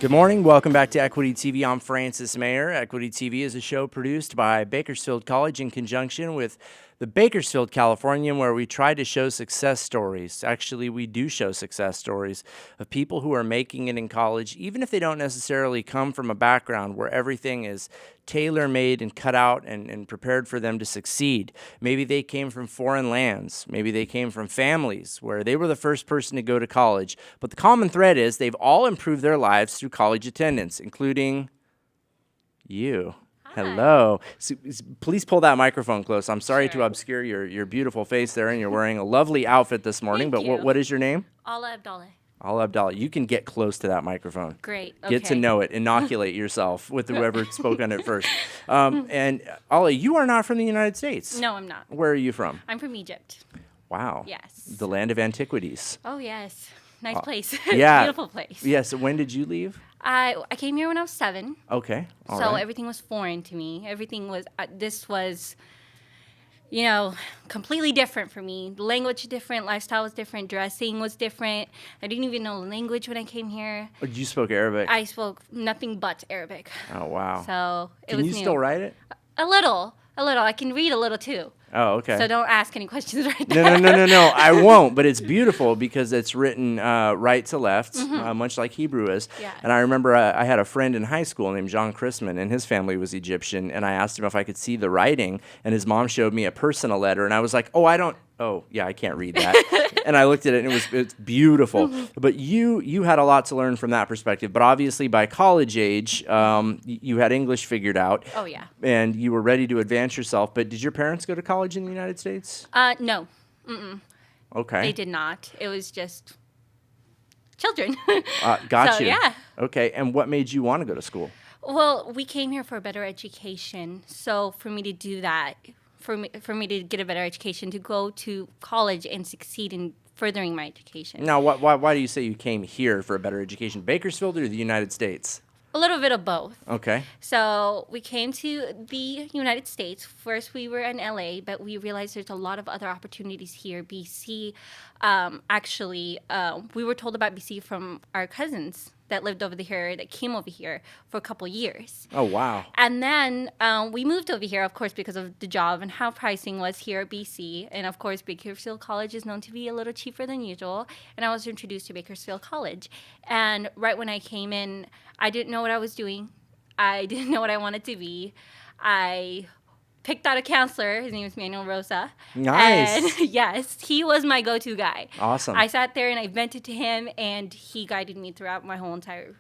Good morning. Welcome back to Equity TV. I'm Francis Mayer. Equity TV is a show produced by Bakersfield College in conjunction with the Bakersfield Californian, where we try to show success stories. Actually, we do show success stories of people who are making it in college, even if they don't necessarily come from a background where everything is tailor-made and cut out and prepared for them to succeed. Maybe they came from foreign lands. Maybe they came from families where they were the first person to go to college. But the common thread is they've all improved their lives through college attendance, including you. Hi. Hello. So, please pull that microphone close. I'm sorry to Sure. obscure your beautiful face there, and you're wearing a lovely outfit this morning. Thank But you. what is your name? Alaa Abdulla. Alaa Abdulla. You can get close to that microphone. Great. Okay. Get to know it. Inoculate yourself with whoever spoke on it first. And Alaa, you are not from the United States. No, I'm not. Where are you from? I'm from Egypt. Wow. Yes. The land of antiquities. Oh, yes. Nice place. Yeah. Beautiful place. Yes. So when did you leave? I came here when I was 7. Okay. All so right. everything was foreign to me. Everything was, this was, completely different for me. The language was different, lifestyle was different, dressing was different. I didn't even know the language when I came here. You spoke Arabic? I spoke nothing but Arabic. Oh, wow. So it Can was you new. still write it? A little. I can read a little too. Oh, okay. So don't ask any questions right now. No. I won't. But it's beautiful because it's written right to left, much like Hebrew is. Yes. And I remember I had a friend in high school named John Chrisman, and his family was Egyptian. And I asked him if I could see the writing, and his mom showed me a personal letter, and I was like, I can't read that. And I looked at it, and it's beautiful. But you had a lot to learn from that perspective. But obviously, by college age, you had English figured out. Oh, yeah. And you were ready to advance yourself. But did your parents go to college in the United States? No. Okay. They did not. It was just children. Got So, you. yeah. Okay. And what made you want to go to school? Well, we came here for a better education. So for me to do that, for me to get a better education, to go to college and succeed in furthering my education. Now, why do you say you came here for a better education? Bakersfield or the United States? A little bit of both. Okay. So we came to the United States. First, we were in LA, but we realized there's a lot of other opportunities here. BC, we were told about BC from our cousins that lived over here, that came over here for a couple years. Oh, wow. And then we moved over here, of course, because of the job and how pricing was here at BC. And, of course, Bakersfield College is known to be a little cheaper than usual. And I was introduced to Bakersfield College. And right when I came in, I didn't know what I was doing. I didn't know what I wanted to be. I picked out a counselor. His name is Manuel Rosa. Nice. And yes, he was my go-to guy. Awesome. I sat there and I vented to him, and he guided me throughout my whole entire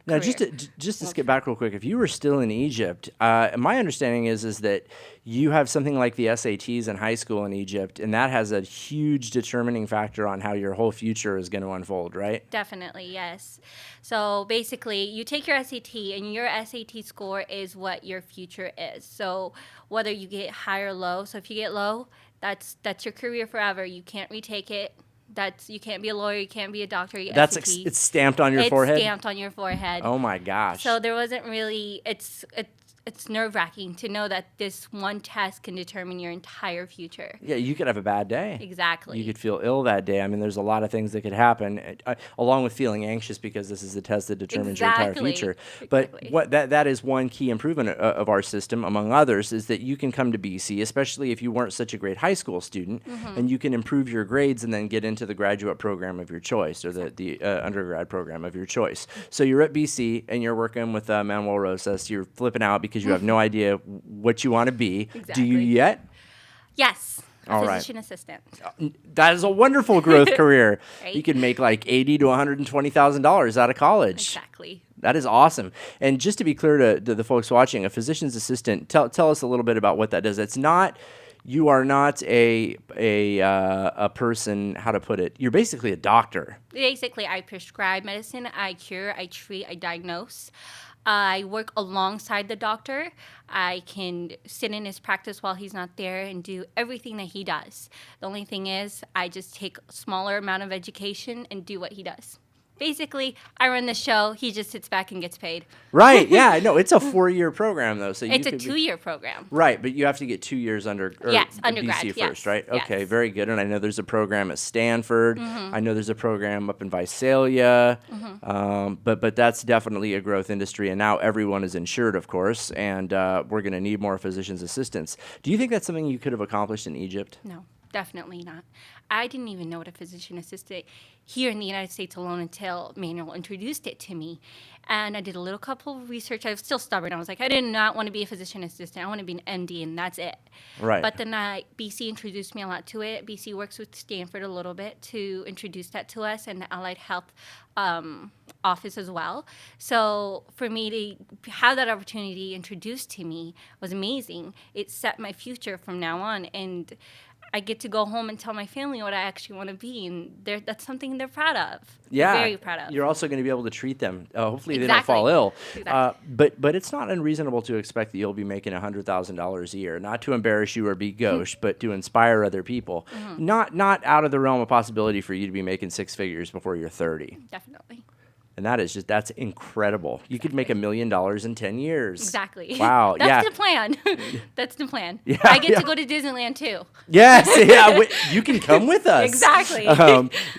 Now, career. just to skip back real quick, if you were still in Egypt, my understanding is that you have something like the SATs in high school in Egypt, and that has a huge determining factor on how your whole future is going to unfold, right? Definitely, yes. So basically, you take your SAT, and your SAT score is what your future is. So whether you get high or low, so if you get low, that's your career forever. You can't retake it. You can't be a lawyer, you can't be a doctor. It's stamped on your forehead? It's stamped on your forehead. Oh, my gosh. So there wasn't really, it's nerve-wracking to know that this one test can determine your entire future. Yeah, you could have a bad day. Exactly. You could feel ill that day. I mean, there's a lot of things that could happen, along with feeling anxious because this is the test that determines your entire Exactly. future. Exactly. But that is one key improvement of our system, among others, is that you can come to BC, especially if you weren't such a great high school student, and you can improve your grades and then get into the graduate program of your choice or the undergrad program of your choice. So you're at BC and you're working with Manuel Rosas. You're flipping out because you have no idea what you want to be. Do Exactly. you yet? Yes. All right. Physician assistant. That is a wonderful growth career. Right? You could make like $80,000 to $120,000 out of college. Exactly. That is awesome. And just to be clear to the folks watching, a physician's assistant, tell us a little bit about what that does. You are not a person, how to put it, you're basically a doctor. Basically, I prescribe medicine, I cure, I treat, I diagnose. I work alongside the doctor. I can sit in his practice while he's not there and do everything that he does. The only thing is I just take a smaller amount of education and do what he does. basically, I run the show. He just sits back and gets paid. Right. Yeah. No, it's a 4-year program though. So It's a could be- 2-year program. Right, but you have to get 2 years under Yes, BC undergrad, first, yes, right? Okay, yes. very good. And I know there's a program at Stanford. I know there's a program up in Visalia. But that's definitely a growth industry, and now everyone is insured, of course, and we're going to need more physician's assistants. Do you think that's something you could have accomplished in Egypt? No, definitely not. I didn't even know what a physician assistant here in the United States alone until Manuel introduced it to me. And I did a little couple of research. I was still stubborn. I was like, I did not want to be a physician assistant. I want to be an MD, and that's it. Right. But then BC introduced me a lot to it. BC works with Stanford a little bit to introduce that to us, and the Allied Health office as well. So for me to have that opportunity introduced to me was amazing. It set my future from now on, and I get to go home and tell my family what I actually want to be, and that's something they're proud of. Yeah, Very proud of. You're also going to be able to treat them. Hopefully, they Exactly. don't fall ill. Exactly. But it's not unreasonable to expect that you'll be making $100,000 a year. Not to embarrass you or be gauche, but to inspire other people. Not out of the realm of possibility for you to be making 6 figures before you're 30. Definitely. And that's incredible. You could make $1 million in 10 years. Exactly. Wow. That's the plan. That's the plan. Yeah, I get yeah. to go to Disneyland too. Yes, yeah, you can come with us. Exactly.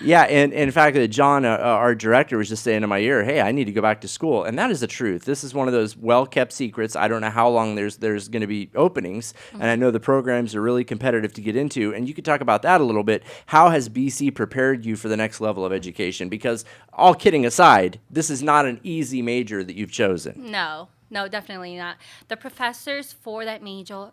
Yeah, and in fact, John, our director, was just saying in my ear, "Hey, I need to go back to school," and that is the truth. This is one of those well-kept secrets. I don't know how long there's going to be openings, and I know the programs are really competitive to get into. And you could talk about that a little bit. How has BC prepared you for the next level of education? Because all kidding aside, this is not an easy major that you've chosen. No, definitely not. The professors for that major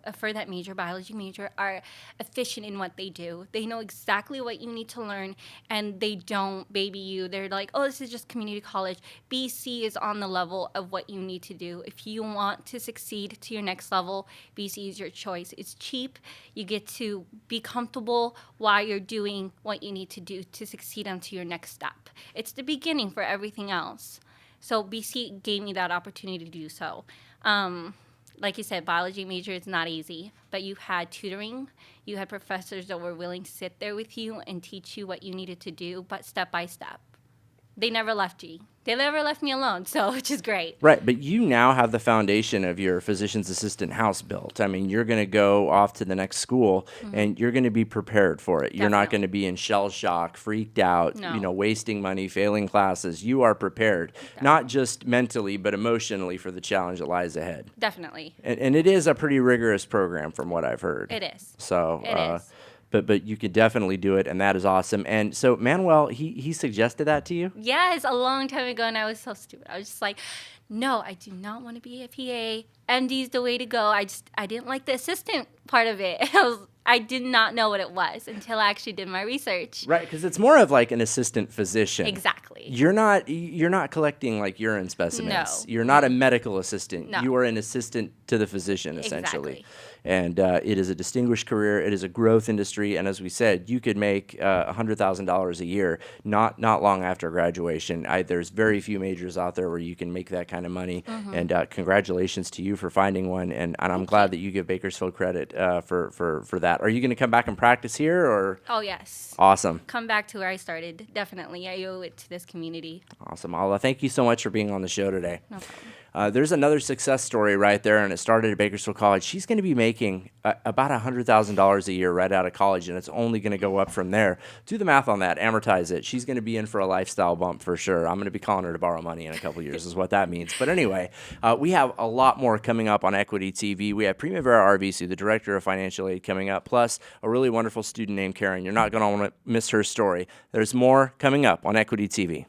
biology major are efficient in what they do. They know exactly what you need to learn, and they don't baby you. They're like, oh, this is just community college. BC is on the level of what you need to do. If you want to succeed to your next level, BC is your choice. It's cheap. You get to be comfortable while you're doing what you need to do to succeed onto your next step. It's the beginning for everything else. So BC gave me that opportunity to do so. Like you said, biology major is not easy, but you had tutoring. You had professors that were willing to sit there with you and teach you what you needed to do, but step by step. They never left you. They never left me alone, so which is great. Right, but you now have the foundation of your physician's assistant house built. I mean, you're going to go off to the next school, and you're going to be prepared for it. You're not Definitely. going to be in shell shock, freaked out, No. wasting money, failing classes. You are prepared, not just mentally, but emotionally for the challenge that lies ahead. Definitely. And it is a pretty rigorous program from what I've heard. It is. So, It is. But you could definitely do it, and that is awesome. And so Manuel, he suggested that to you? Yes, a long time ago, and I was so stupid. I was just like, no, I do not want to be a PA. MD's the way to go. I didn't like the assistant part of it. I did not know what it was until I actually did my research. Right, because it's more of like an assistant physician. Exactly. You're not collecting like urine specimens. No. You're not a medical assistant. No. You are an assistant to the physician, essentially. Exactly. And it is a distinguished career. It is a growth industry. And as we said, you could make $100,000 a year not long after graduation. There's very few majors out there where you can make that kind of money. And congratulations to you for finding one. And I'm glad that you give Bakersfield credit for that. Are you going to come back and practice here? Or Oh, yes. Awesome. Come back to where I started. Definitely. I owe it to this community. Awesome. Alaa, thank you so much for being on the show today. No problem. There's another success story right there, and it started at Bakersfield College. She's going to be making about $100,000 a year right out of college, and it's only going to go up from there. Do the math on that. Amortize it. She's going to be in for a lifestyle bump for sure. I'm going to be calling her to borrow money in a couple years is what that means. But anyway, we have a lot more coming up on Equity TV. We have Primavera RVC, the Director of Financial Aid, coming up, plus a really wonderful student named Karen. You're not going to want to miss her story. There's more coming up on Equity TV.